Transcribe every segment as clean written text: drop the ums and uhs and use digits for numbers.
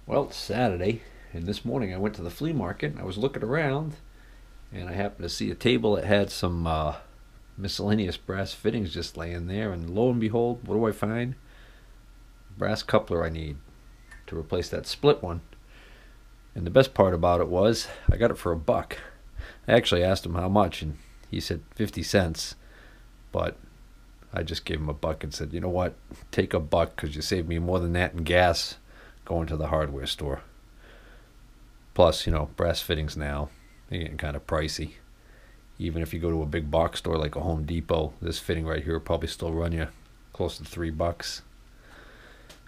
Well, it's Saturday, and this morning I went to the flea market. I was looking around, and I happened to see a table that had some miscellaneous brass fittings just laying there. And lo and behold, what do I find? Brass coupler I need to replace that split one. And the best part about it was I got it for $1. I actually asked him how much, and he said 50 cents. But I just gave him $1 and said, you know what? Take $1 because you saved me more than that in gas going to the hardware store. Plus, brass fittings now, they're getting kind of pricey. Even if you go to a big box store like a Home Depot, this fitting right here will probably still run you close to $3.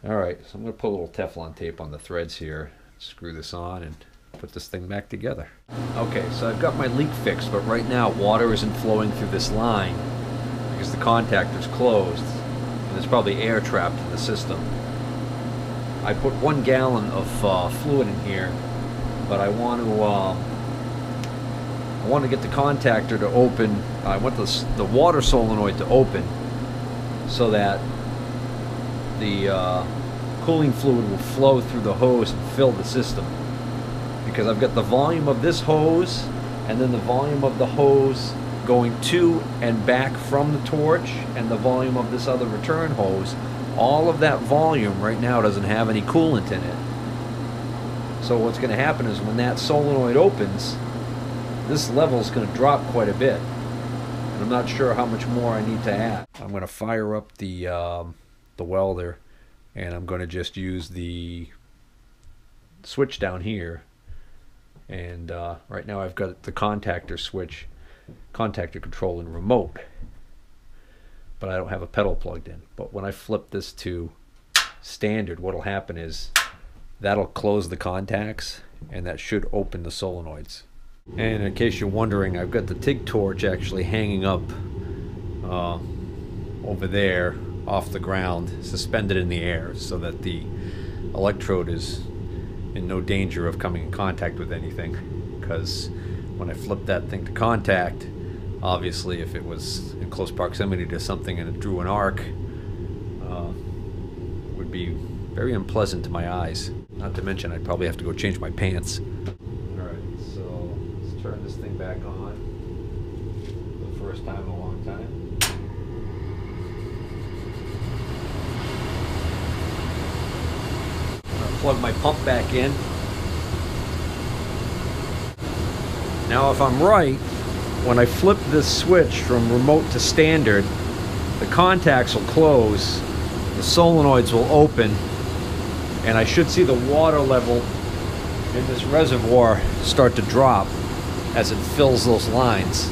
Alright, so I'm going to put a little Teflon tape on the threads here, screw this on, and put this thing back together. Okay, so I've got my leak fixed, but right now water isn't flowing through this line because the contactor's closed, and there's probably air trapped in the system. I put 1 gallon of fluid in here, but I want to get the contactor to open. I want the water solenoid to open so that the cooling fluid will flow through the hose and fill the system. Because I've got the volume of this hose and then the volume of the hose going to and back from the torch and the volume of this other return hose. All of that volume right now doesn't have any coolant in it. So what's going to happen is when that solenoid opens, this level is going to drop quite a bit. And I'm not sure how much more I need to add. I'm going to fire up the welder, and I'm going to just use the switch down here. And right now I've got the contactor switch, contactor control and remote, but I don't have a pedal plugged in. But when I flip this to standard, what'll happen is that'll close the contacts, and that should open the solenoids. And in case you're wondering, I've got the TIG torch actually hanging up over there off the ground, suspended in the air, so that the electrode is in no danger of coming in contact with anything. Because when I flip that thing to contact, obviously if it was in close proximity to something and it drew an arc, it would be very unpleasant to my eyes. Not to mention I'd probably have to go change my pants. Alright, so let's turn this thing back on for the first time in a long time. I'm going to plug my pump back in. Now if I'm right, when I flip this switch from remote to standard, the contacts will close, the solenoids will open, and I should see the water level in this reservoir start to drop as it fills those lines.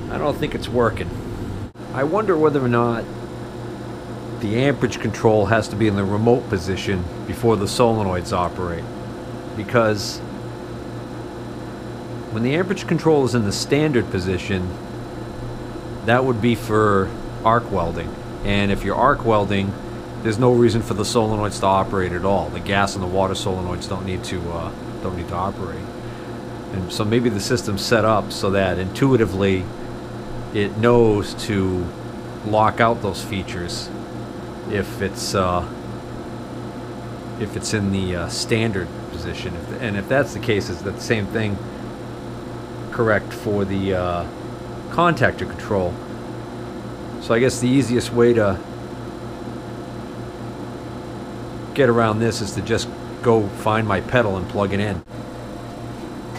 I don't think it's working. I wonder whether or not the amperage control has to be in the remote position before the solenoids operate. Because when the amperage control is in the standard position, that would be for arc welding. And if you're arc welding, there's no reason for the solenoids to operate at all. The gas and the water solenoids don't need to operate. And so maybe the system's set up so that intuitively it knows to lock out those features if it's in the standard position. And if that's the case, is that the same thing correct for the contactor control? So I guess the easiest way to get around this is to just go find my pedal and plug it in.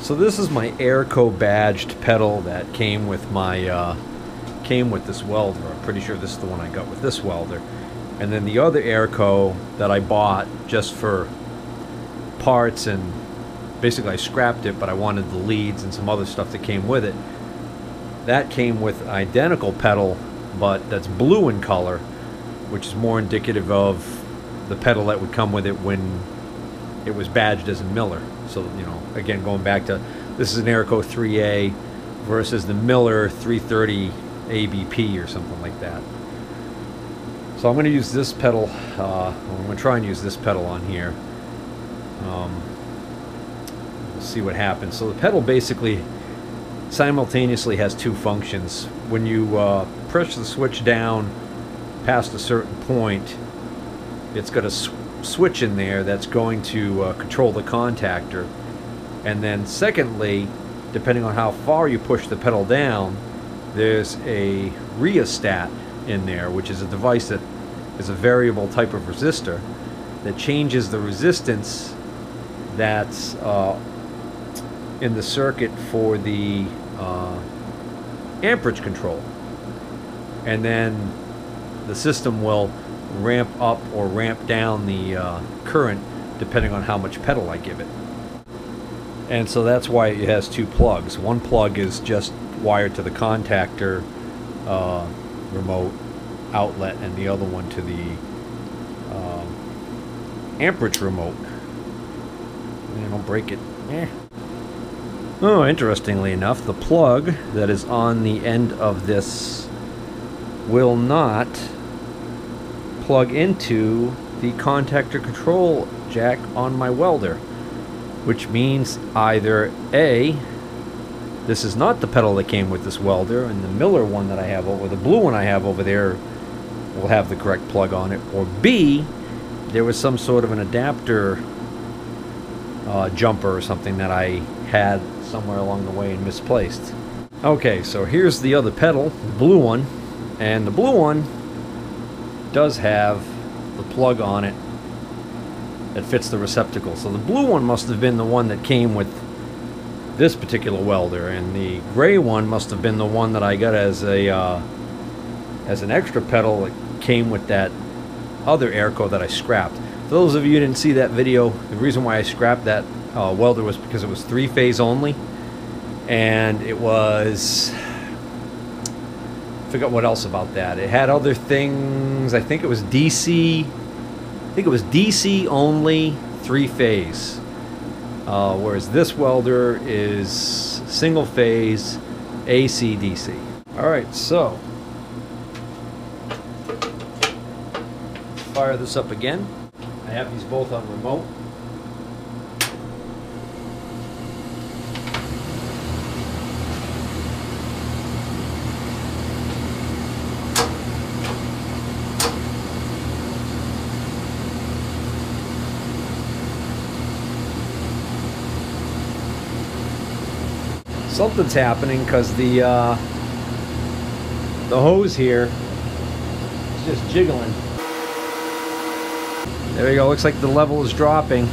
So this is my Airco badged pedal that came with my this welder. I'm pretty sure this is the one I got with this welder. And then the other Airco that I bought just for parts, and basically I scrapped it, but I wanted the leads and some other stuff that came with it. That came with an identical pedal, but that's blue in color, which is more indicative of the pedal that would come with it when it was badged as a Miller. So, again, going back to, this is an Airco 3A versus the Miller 330 ABP or something like that. So I'm going to use this pedal, I'm going to try and use this pedal on here. We'll see what happens. So the pedal basically simultaneously has two functions. When you press the switch down past a certain point, it's got a switch in there that's going to control the contactor. And then secondly, depending on how far you push the pedal down, there's a rheostat in there, which is a device that is a variable type of resistor that changes the resistance that's in the circuit for the amperage control. And then the system will ramp up or ramp down the current depending on how much pedal I give it. And so that's why it has two plugs. One plug is just wired to the contactor remote outlet, and the other one to the amperage remote. Don't break it. Oh, interestingly enough, the plug that is on the end of this will not plug into the contactor control jack on my welder, which means either A, this is not the pedal that came with this welder, and the Miller one that I have over, the blue one I have over there, will have the correct plug on it, or B, there was some sort of an adapter jumper or something that I had somewhere along the way and misplaced. Okay, so here's the other pedal, the blue one, and the blue one does have the plug on it that fits the receptacle. So the blue one must have been the one that came with this particular welder, and the gray one must have been the one that I got as a as an extra pedal that came with that other Airco that I scrapped. For those of you who didn't see that video, the reason why I scrapped that welder was because it was 3-phase only, and it was, I forgot what else about that. It had other things. I think it was DC. I think it was DC only 3-phase. Whereas this welder is single-phase AC DC. All right, so fire this up again. I have these both on remote. Something's happening because the hose here is just jiggling. There we go. Looks like the level is dropping.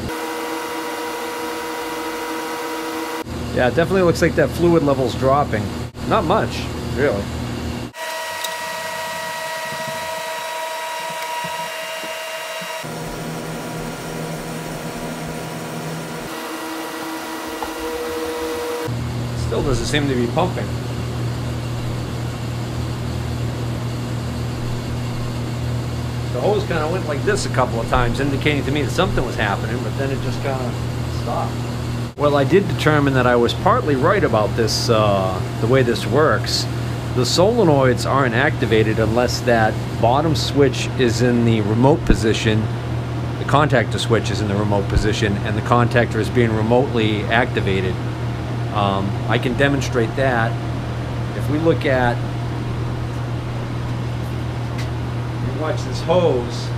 Yeah, it definitely looks like that fluid level is dropping. Not much, really. Still doesn't seem to be pumping. The hose kind of went like this a couple of times, indicating to me that something was happening, but then it just kind of stopped. Well, I did determine that I was partly right about this, the way this works. The solenoids aren't activated unless that bottom switch is in the remote position, the contactor switch is in the remote position, and the contactor is being remotely activated. I can demonstrate that. If we look at, watch this hose,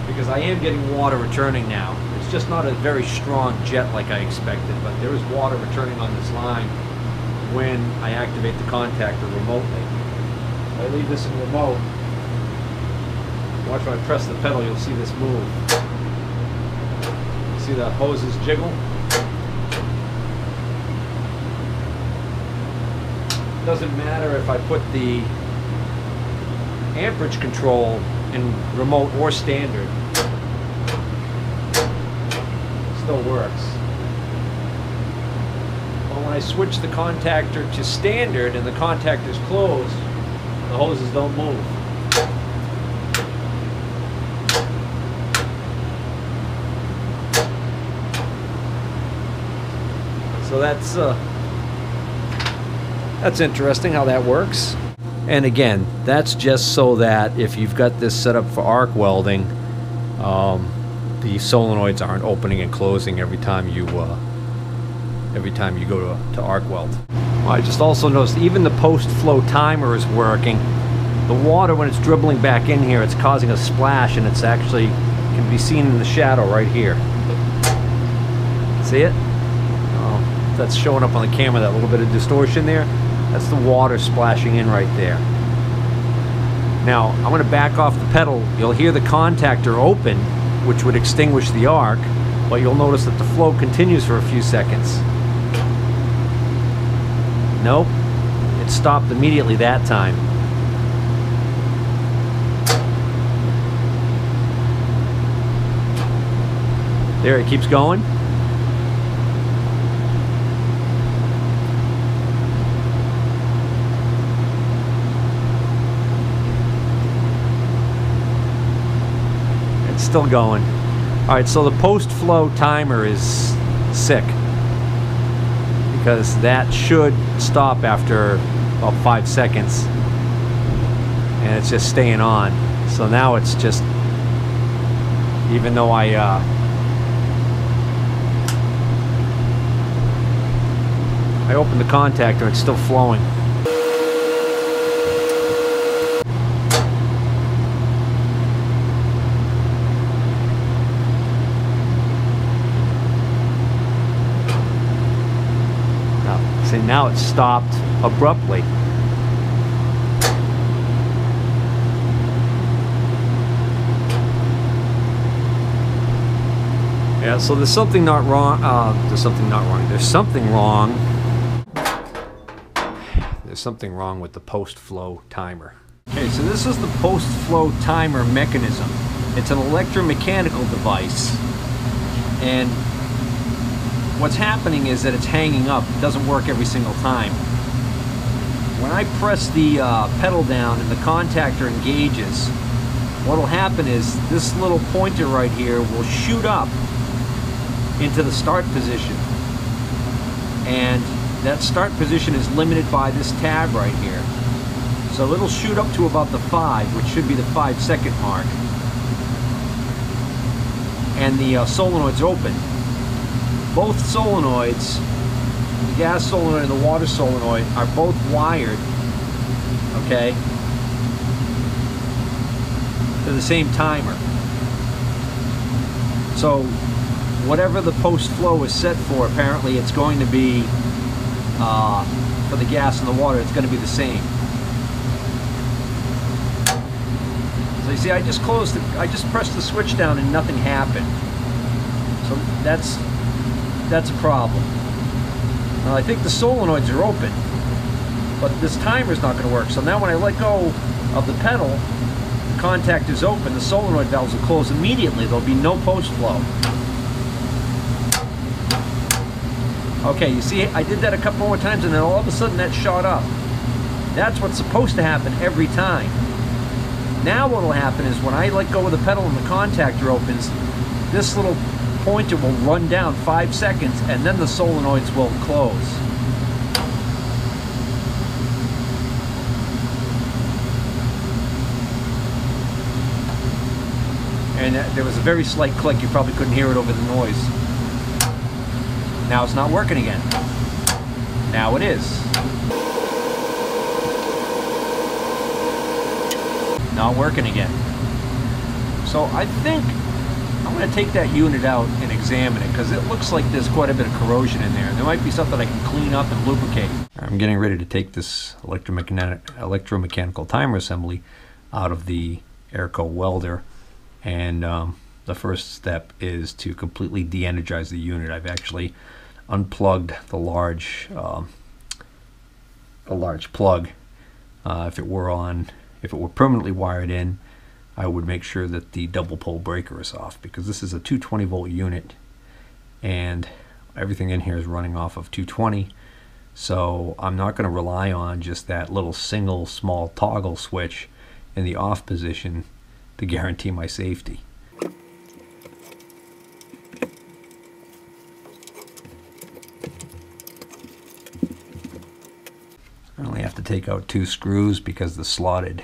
because I am getting water returning now. It's just not a very strong jet like I expected, but there is water returning on this line when I activate the contactor remotely. If I leave this in remote, watch when I press the pedal, you'll see this move. See the hoses jiggle? Doesn't matter if I put the amperage control in remote or standard, it still works. But when I switch the contactor to standard and the contactor's closed, the hoses don't move. So that's interesting how that works. And again, that's just so that if you've got this set up for arc welding, the solenoids aren't opening and closing every time you go to arc weld. I just also noticed even the post-flow timer is working. The water, when it's dribbling back in here, it's causing a splash, and it's actually can be seen in the shadow right here. See it? Oh, that's showing up on the camera, that little bit of distortion there. That's the water splashing in right there. Now, I'm going to back off the pedal. You'll hear the contactor open, which would extinguish the arc, but you'll notice that the flow continues for a few seconds. Nope, it stopped immediately that time. There, it keeps going. It's still going. All right, so the post-flow timer is sick because that should stop after about 5 seconds, and it's just staying on. So now it's just, even though I opened the contactor, it's still flowing. See, now it's stopped abruptly. Yeah, so there's something not wrong. There's something wrong with the post-flow timer. Okay, so this is the post-flow timer mechanism. It's an electromechanical device, and what's happening is that it's hanging up. It doesn't work every single time. When I press the pedal down and the contactor engages, what will happen is this little pointer right here will shoot up into the start position, and that start position is limited by this tab right here. So it'll shoot up to about the 5, which should be the 5-second mark, and the solenoid's open. Both solenoids, the gas solenoid and the water solenoid, are both wired, okay, to the same timer. So whatever the post-flow is set for, apparently it's going to be, for the gas and the water, it's going to be the same. So you see, I just pressed the switch down and nothing happened. So that's a problem. Now, I think the solenoids are open, but this timer's not going to work. So now when I let go of the pedal, the contact is open, the solenoid valves will close immediately. There'll be no post-flow. Okay, you see, I did that a couple more times, and then all of a sudden that shot up. That's what's supposed to happen every time. Now what will happen is when I let go of the pedal and the contactor opens, this little pointer will run down 5 seconds, and then the solenoids will close. And there was a very slight click. You probably couldn't hear it over the noise. Now it's not working again. Now it is. Not working again. So I think I'm going to take that unit out and examine it, because it looks like there's quite a bit of corrosion in there. There might be something I can clean up and lubricate. I'm getting ready to take this electromechanical timer assembly out of the Airco welder, and the first step is to completely de-energize the unit. I've actually unplugged the large plug. If it were permanently wired in, I would make sure that the double pole breaker is off, because this is a 220 volt unit and everything in here is running off of 220. So I'm not going to rely on just that little single small toggle switch in the off position to guarantee my safety. I only have to take out 2 screws because of the slotted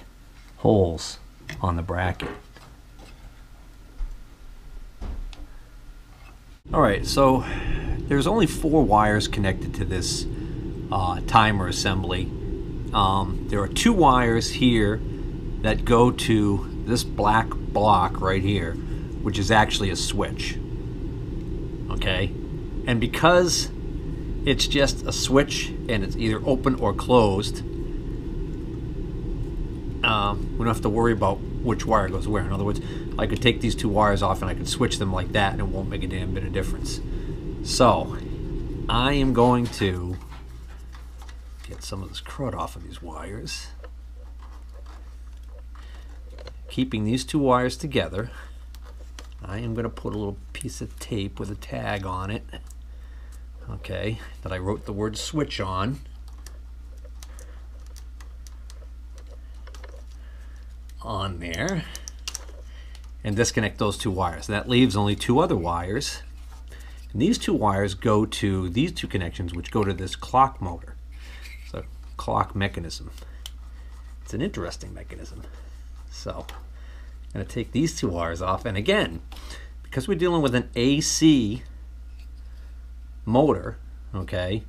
holes on the bracket. Alright, so there's only 4 wires connected to this timer assembly. There are 2 wires here that go to this black block right here, which is actually a switch. Okay? And because it's just a switch and it's either open or closed, we don't have to worry about which wire goes where. In other words, I could take these 2 wires off and I could switch them like that and it won't make a damn bit of difference. So I am going to get some of this crud off of these wires, keeping these 2 wires together. I am going to put a little piece of tape with a tag on it, okay, that I wrote the word switch on. On there, and disconnect those 2 wires. That leaves only 2 other wires, and these 2 wires go to these 2 connections, which go to this clock motor. It's a clock mechanism. It's an interesting mechanism. So I'm going to take these 2 wires off, and again, because we're dealing with an AC motor, okay,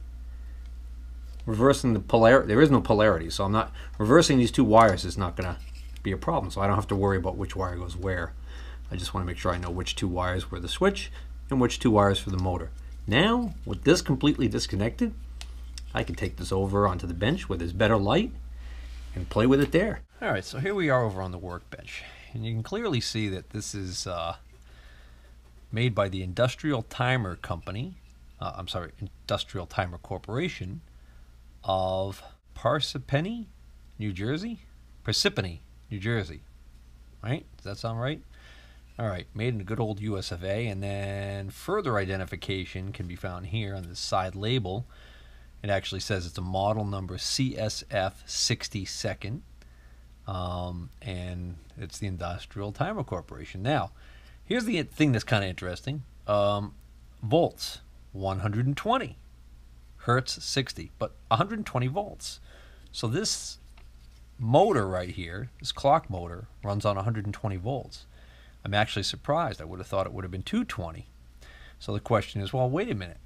reversing the polarity, there is no polarity, so I'm not reversing these 2 wires is not going to be a problem, so I don't have to worry about which wire goes where. I just want to make sure I know which 2 wires were the switch and which 2 wires for the motor. Now, with this completely disconnected, I can take this over onto the bench where there's better light and play with it there. Alright, so here we are over on the workbench, and you can clearly see that this is made by the Industrial Timer Company, Industrial Timer Corporation of Parsippany, New Jersey? Parsippany, New Jersey. Right? Does that sound right? Alright, made in the good old US of A, and then further identification can be found here on this side label. It actually says it's a model number CSF 62nd, and it's the Industrial Timer Corporation. Now, here's the thing that's kind of interesting. Volts, 120. Hertz, 60, but 120 volts. So this motor right here, this clock motor, runs on 120 volts. I'm actually surprised. I would have thought it would have been 220. So the question is, well, wait a minute.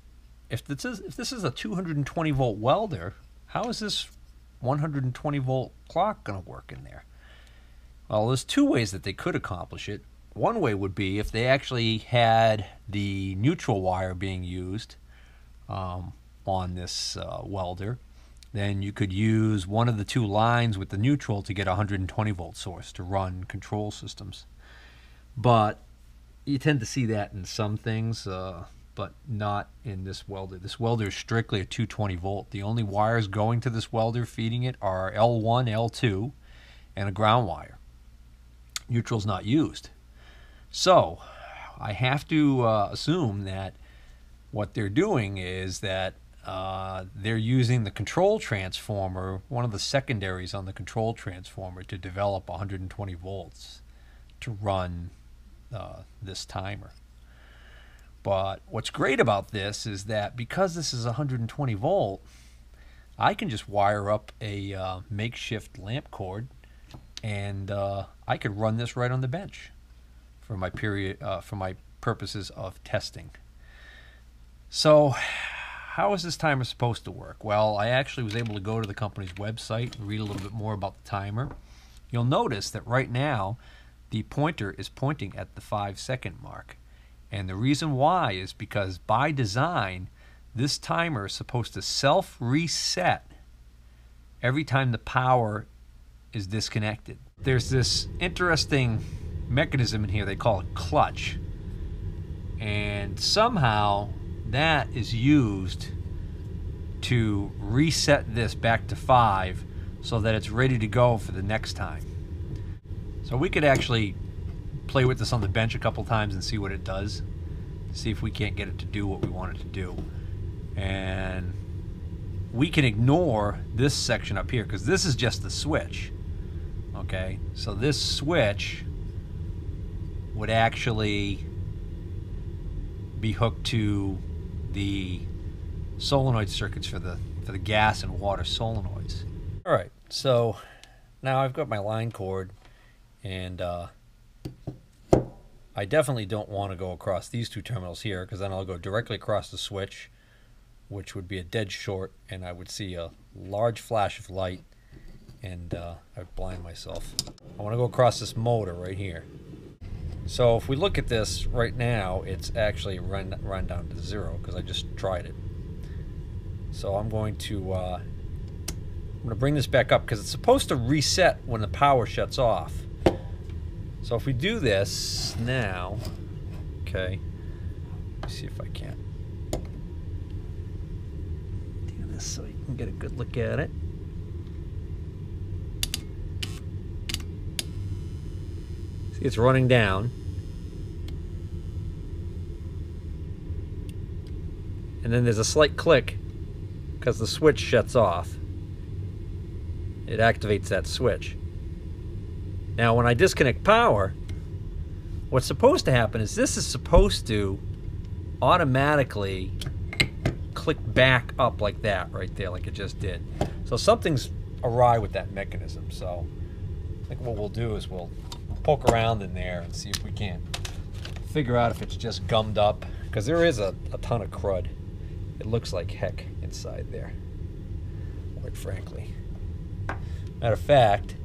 If this is a 220 volt welder, how is this 120 volt clock going to work in there? Well, there's 2 ways that they could accomplish it. One way would be if they actually had the neutral wire being used on this welder. Then you could use one of the 2 lines with the neutral to get a 120 volt source to run control systems. But you tend to see that in some things, but not in this welder. This welder is strictly a 220 volt. The only wires going to this welder feeding it are L1, L2, and a ground wire. Neutral's not used. So I have to assume that what they're doing is that they're using the control transformer, one of the secondaries on the control transformer, to develop 120 volts to run this timer. But what's great about this is that because this is 120 volt, I can just wire up a makeshift lamp cord, and I could run this right on the bench for my purposes of testing. So how is this timer supposed to work? Well, I actually was able to go to the company's website and read a little bit more about the timer. You'll notice that right now the pointer is pointing at the 5-second mark. And the reason why is because by design, this timer is supposed to self-reset every time the power is disconnected. There's this interesting mechanism in here they call it clutch. And somehow that is used to reset this back to 5 so that it's ready to go for the next time. So we could actually play with this on the bench a couple times and see what it does. See if we can't get it to do what we want it to do. And we can ignore this section up here because this is just the switch. Okay, so this switch would actually be hooked to the solenoid circuits for the gas and water solenoids. All right, so now I've got my line cord, and I definitely don't want to go across these two terminals here, because then I'll go directly across the switch, which would be a dead short, and I would see a large flash of light, and I'd blind myself. I want to go across this motor right here. So if we look at this right now, it's actually run down to 0 because I just tried it. So I'm going to bring this back up because it's supposed to reset when the power shuts off. So if we do this now, okay, let's see if I can do this so you can get a good look at it. See, it's running down. And then there's a slight click because the switch shuts off. It activates that switch. Now when I disconnect power, what's supposed to happen is this is supposed to automatically click back up like that right there, like it just did. So something's awry with that mechanism. So I think what we'll do is we'll poke around in there and see if we can't figure out if it's just gummed up, because there is a ton of crud. It looks like heck inside there, quite frankly. Matter of fact,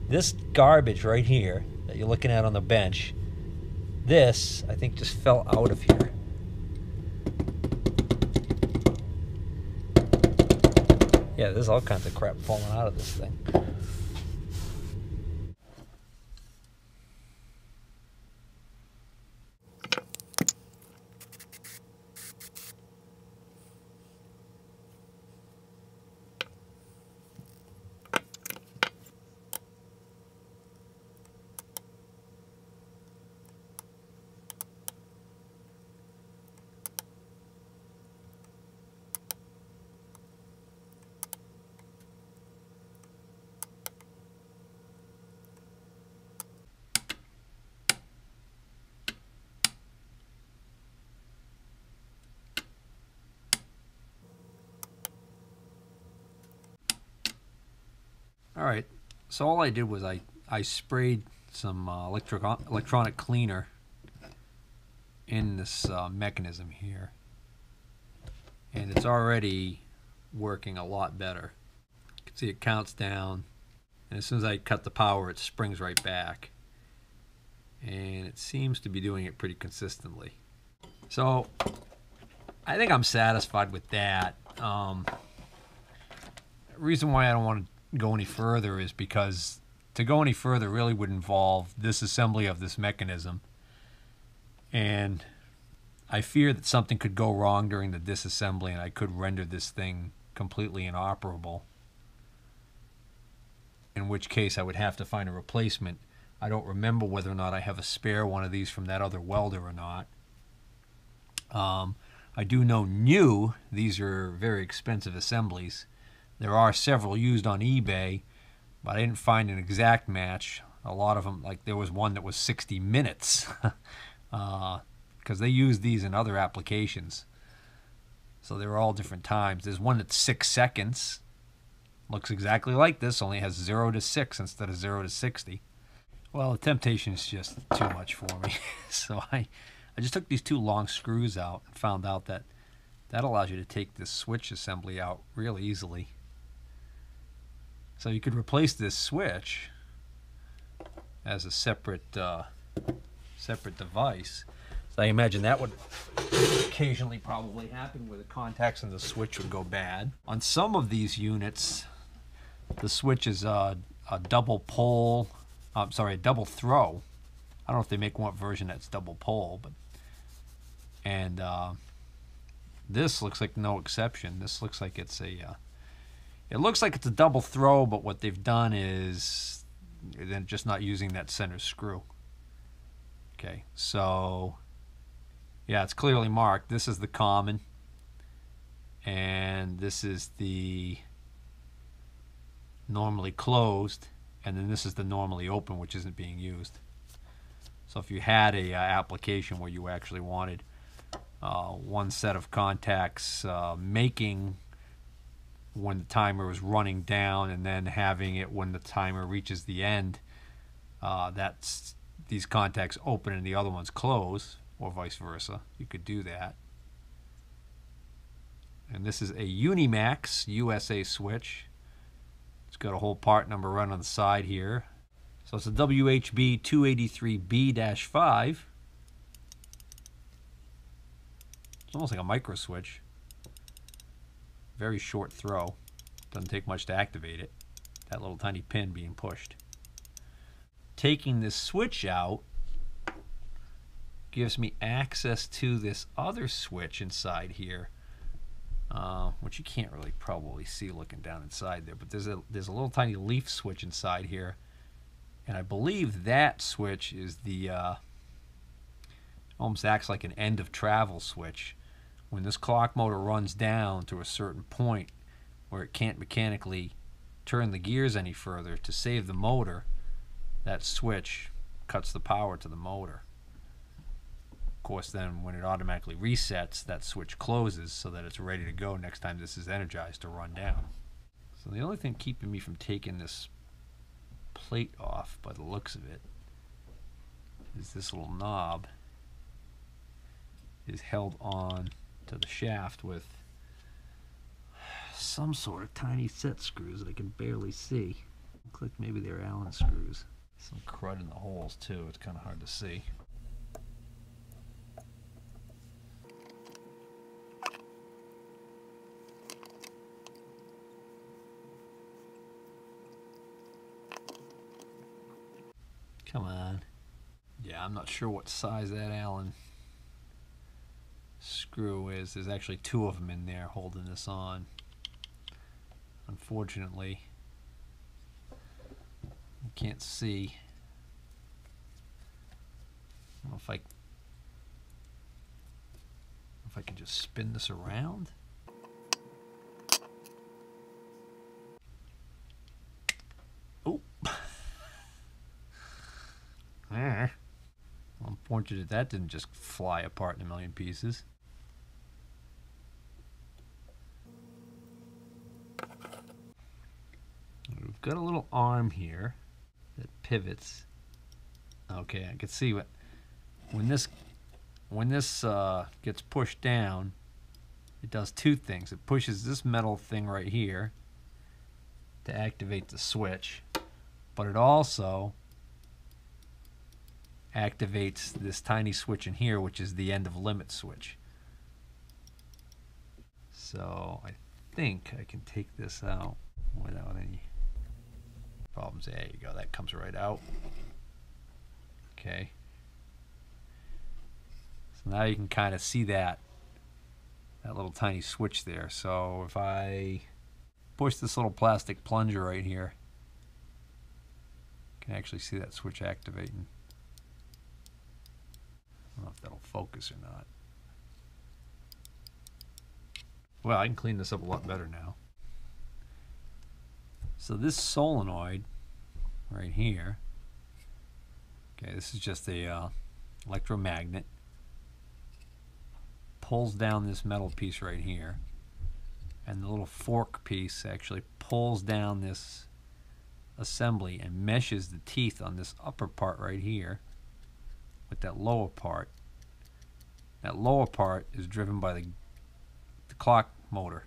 this garbage right here that you're looking at on the bench, this, I think, just fell out of here. Yeah, there's all kinds of crap falling out of this thing. All right, so all I did was I sprayed some electronic cleaner in this mechanism here, and it's already working a lot better. You can see it counts down, and as soon as I cut the power, it springs right back, and it seems to be doing it pretty consistently. So I think I'm satisfied with that. The reason why I don't want to go any further is because to go any further really would involve disassembly of this mechanism, and I fear that something could go wrong during the disassembly and I could render this thing completely inoperable, in which case I would have to find a replacement. I don't remember whether or not I have a spare one of these from that other welder or not. I do know new, these are very expensive assemblies. There are several used on eBay, but I didn't find an exact match. A lot of them, like there was one that was 60 minutes because they use these in other applications. So they were all different times. There's one that's 6 seconds. Looks exactly like this, only has 0 to 6 instead of 0 to 60. Well, the temptation is just too much for me. So I just took these 2 long screws out and found out that that allows you to take this switch assembly out real easily. So you could replace this switch as a separate device. So I imagine that would occasionally probably happen where the contacts in the switch would go bad. On some of these units, the switch is a double pole. A double throw. I don't know if they make one version that's double pole, but this looks like no exception. This looks like it's a it looks like it's a double throw, but what they've done is they're just not using that center screw. Okay, so yeah, it's clearly marked. This is the common, and this is the normally closed, and then this is the normally open, which isn't being used. So if you had a application where you actually wanted one set of contacts making when the timer was running down, and then having it when the timer reaches the end, that's these contacts open and the other ones close, or vice versa. You could do that. And this is a Unimax USA switch. It's got a whole part number run on the side here. So it's a WHB 283B-5. It's almost like a micro switch. Very short throw. Doesn't take much to activate it. That little tiny pin being pushed. Taking this switch out gives me access to this other switch inside here, which you can't really probably see looking down inside there, but there's a little tiny leaf switch inside here, and I believe that switch is the almost acts like an end of travel switch. When this clock motor runs down to a certain point where it can't mechanically turn the gears any further to save the motor, that switch cuts the power to the motor. Of course, then when it automatically resets, that switch closes so that it's ready to go next time this is energized to run down. So the only thing keeping me from taking this plate off, by the looks of it, is this little knob is held on to the shaft with some sort of tiny set screws that I can barely see. Looks like maybe they're Allen screws. Some crud in the holes too, it's kind of hard to see. Come on. Yeah, I'm not sure what size that Allen screw is. There's actually two of them in there holding this on. Unfortunately, you can't see. I don't know if I can just spin this around. Oh. There. Well, unfortunate that didn't just fly apart in a million pieces. We've got a little arm here that pivots. Okay, I can see when this gets pushed down, it does two things. It pushes this metal thing right here to activate the switch, but it also activates this tiny switch in here, which is the end of limit switch. So I think I can take this out without any problems. There you go, that comes right out. Okay. So now you can kind of see that little tiny switch there. So if I push this little plastic plunger right here, you can actually see that switch activating. I don't know if that'll focus or not. Well, I can clean this up a lot better now. So this solenoid right here, okay, this is just a electromagnet, pulls down this metal piece right here, and the little fork piece actually pulls down this assembly and meshes the teeth on this upper part right here with that lower part. That lower part is driven by the clock motor.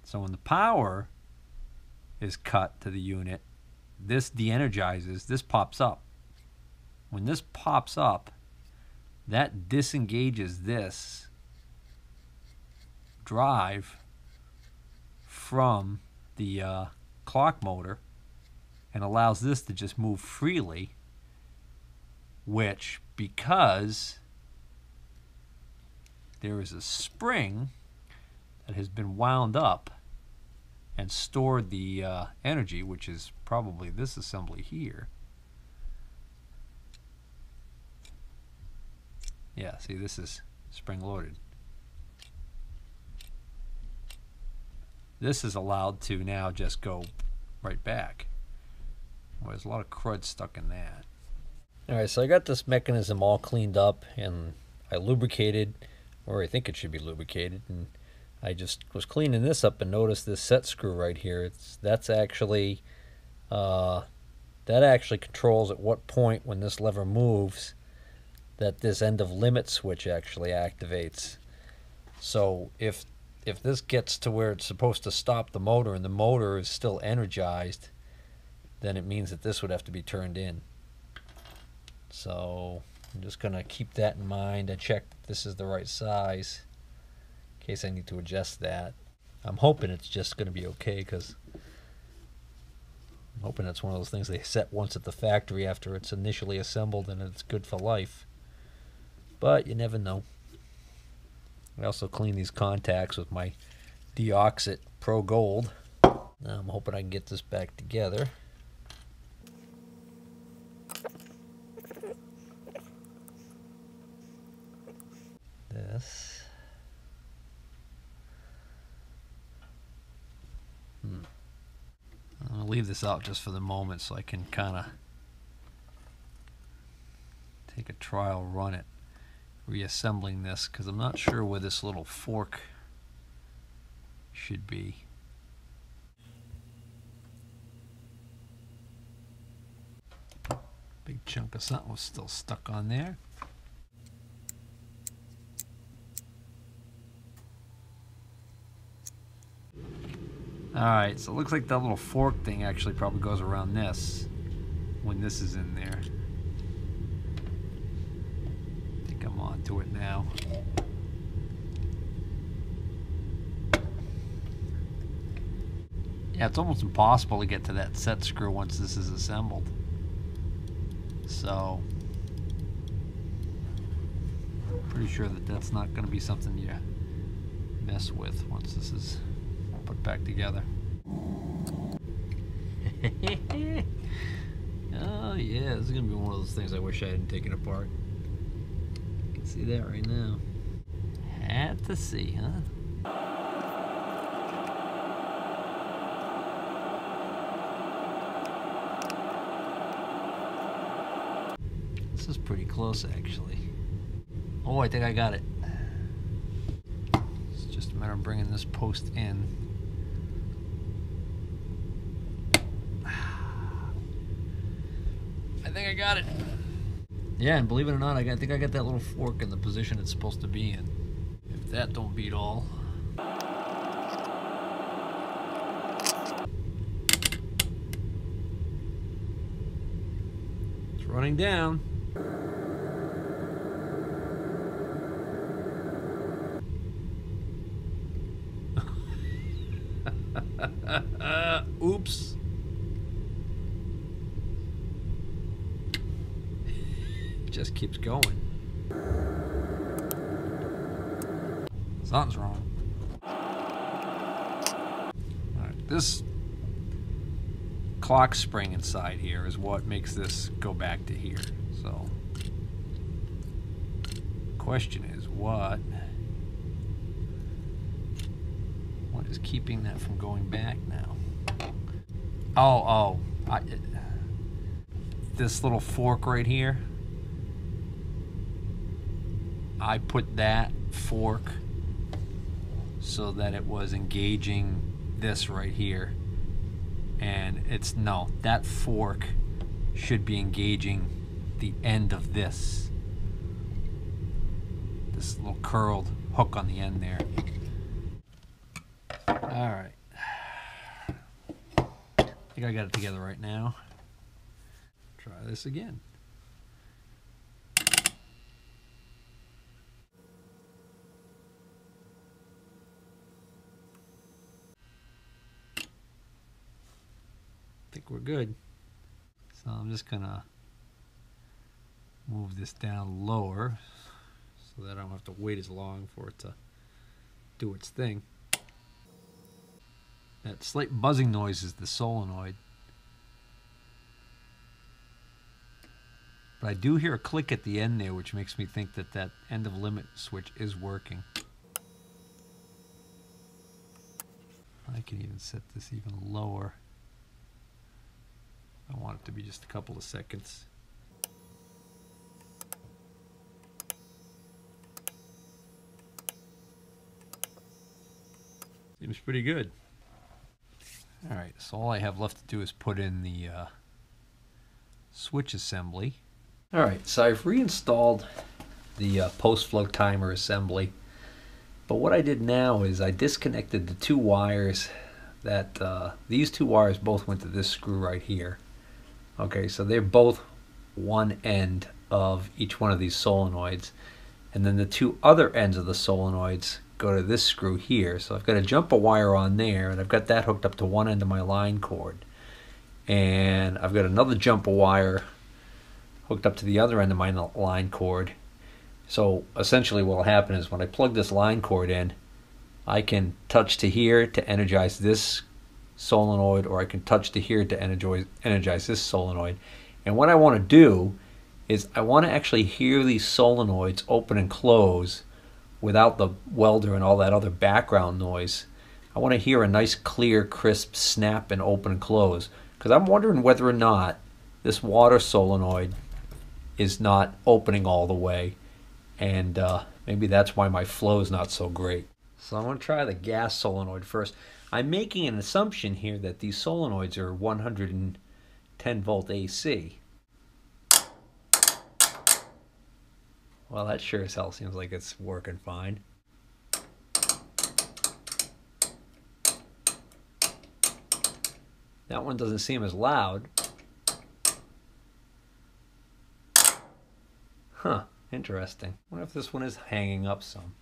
So when the power is cut to the unit, this de-energizes, this pops up. When this pops up, that disengages this drive from the clock motor and allows this to just move freely, which, because there is a spring that has been wound up and stored the energy, which is probably this assembly here. Yeah, see, this is spring loaded. This is allowed to now just go right back. Well, there's a lot of crud stuck in that. Alright, so I got this mechanism all cleaned up and I lubricated, or I think it should be lubricated, and I just was cleaning this up and noticed this set screw right here. That actually controls at what point when this lever moves that this end of limit switch actually activates. So if this gets to where it's supposed to stop the motor and the motor is still energized, then it means that this would have to be turned in. So I'm just going to keep that in mind. I checked that this is the right size in case I need to adjust that. I'm hoping it's just going to be okay, because I'm hoping it's one of those things they set once at the factory after it's initially assembled and it's good for life. But you never know. I also clean these contacts with my Deoxit Pro Gold. Now I'm hoping I can get this back together. This. I'll leave this out just for the moment so I can kind of take a trial run at reassembling this, because I'm not sure where this little fork should be. Big chunk of something was still stuck on there. Alright, so it looks like that little fork thing actually probably goes around this when this is in there. I think I'm onto it now. Yeah, it's almost impossible to get to that set screw once this is assembled. So, I'm pretty sure that that's not going to be something you mess with once this is put back together. Oh yeah, this is gonna be one of those things I wish I hadn't taken apart. You can see that right now. Had to see, huh? This is pretty close, actually. Oh, I think I got it. It's just a matter of bringing this post in. I think I got it. Yeah, and believe it or not, I think I got that little fork in the position it's supposed to be in. If that don't beat all. It's running down. Oops. Just keeps going. Something's wrong. Alright, this clock spring inside here is what makes this go back to here. So, question is what is keeping that from going back now? This little fork right here. I put that fork so that it was engaging this right here, and that fork should be engaging the end of this little curled hook on the end there. Alright, I think I got it together right now. Try this again. I think we're good. So I'm just gonna move this down lower so that I don't have to wait as long for it to do its thing. That slight buzzing noise is the solenoid. But I do hear a click at the end there, which makes me think that that end of limit switch is working. I can even set this even lower. I want it to be just a couple of seconds. Seems pretty good. Alright, so all I have left to do is put in the switch assembly. Alright, so I've reinstalled the post-flow timer assembly. But what I did now is I disconnected the two wires that, these two wires both went to this screw right here. Okay, so they're both one end of each one of these solenoids. And then the two other ends of the solenoids go to this screw here. So I've got a jumper wire on there, and I've got that hooked up to one end of my line cord. And I've got another jumper wire hooked up to the other end of my line cord. So essentially what will happen is when I plug this line cord in, I can touch to here to energize this solenoid, or I can touch to here to energize this solenoid. And what I want to do is I want to actually hear these solenoids open and close without the welder and all that other background noise. I want to hear a nice clear crisp snap and open and close, because I'm wondering whether or not this water solenoid is not opening all the way, and maybe that's why my flow is not so great. So I'm going to try the gas solenoid first. I'm making an assumption here that these solenoids are 110 volt AC. Well, that sure as hell seems like it's working fine. That one doesn't seem as loud. Huh, interesting. I wonder if this one is hanging up some.